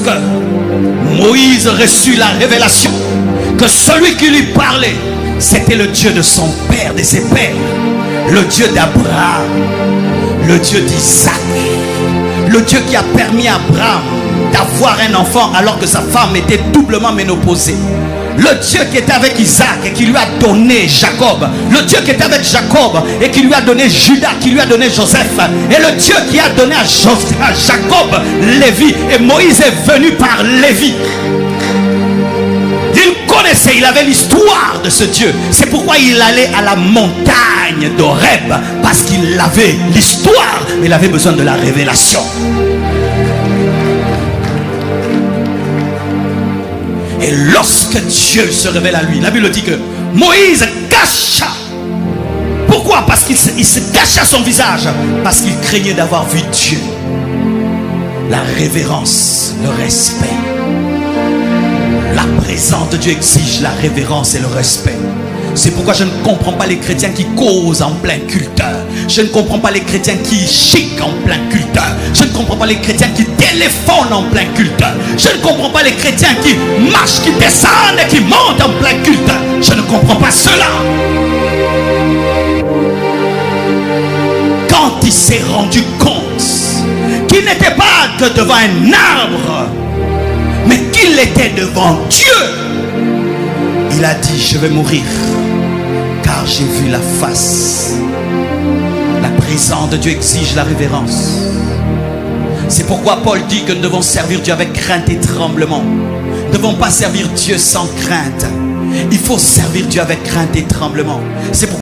lorsque Moïse reçut la révélation que celui qui lui parlait, c'était le Dieu de son père, de ses pères, le Dieu d'Abraham, le Dieu d'Isaac, le Dieu qui a permis à Abraham d'avoir un enfant alors que sa femme était doublement ménopausée, le Dieu qui était avec Isaac et qui lui a donné Jacob, le Dieu qui était avec Jacob et qui lui a donné Judas, qui lui a donné Joseph, et le Dieu qui a donné à Jacob Lévi, et Moïse est venu par Lévi. Il connaissait, il avait l'histoire de ce Dieu. C'est pourquoi il allait à la montagne d'Horeb, parce qu'il avait l'histoire, mais il avait besoin de la révélation. Et lorsque Dieu se révèle à lui, la Bible dit que Moïse cacha. Pourquoi? Parce qu'il se cacha son visage, parce qu'il craignait d'avoir vu Dieu. La révérence, le respect. La présence de Dieu exige la révérence et le respect. C'est pourquoi je ne comprends pas les chrétiens qui causent en plein culte. Je ne comprends pas les chrétiens qui chiquent en plein culte. Je ne comprends pas les chrétiens qui téléphonent en plein culte. Je ne comprends pas les chrétiens qui marchent, qui descendent et qui montent en plein culte. Je ne comprends pas cela. Quand il s'est rendu compte qu'il n'était pas que devant un arbre, mais qu'il était devant Dieu, il a dit: je vais mourir car j'ai vu la face. La présence de Dieu exige la révérence. C'est pourquoi Paul dit que nous devons servir Dieu avec crainte et tremblement. Nous ne devons pas servir Dieu sans crainte. Il faut servir Dieu avec crainte et tremblement. C'est pourquoi